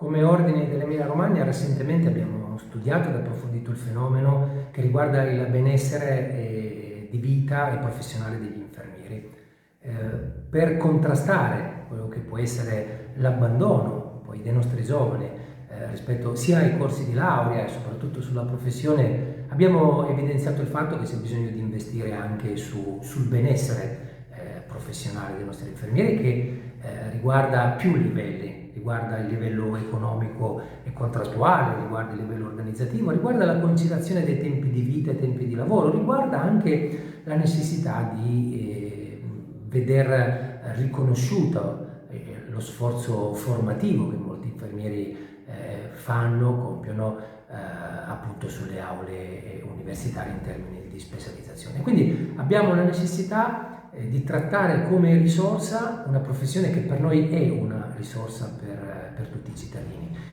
Come Ordine dell'Emilia Romagna recentemente abbiamo studiato ed approfondito il fenomeno che riguarda il benessere di vita e professionale degli infermieri. Per contrastare quello che può essere l'abbandono poi dei nostri giovani rispetto sia ai corsi di laurea e soprattutto sulla professione, abbiamo evidenziato il fatto che c'è bisogno di investire anche sul benessere professionale dei nostri infermieri, che riguarda più livelli, riguarda il livello economico e contrattuale, riguarda il livello organizzativo, riguarda la conciliazione dei tempi di vita e tempi di lavoro, riguarda anche la necessità di veder riconosciuto lo sforzo formativo che molti infermieri compiono appunto sulle aule universitarie in termini di specializzazione. Quindi abbiamo la necessità di trattare come risorsa una professione che per noi è una risorsa per tutti i cittadini.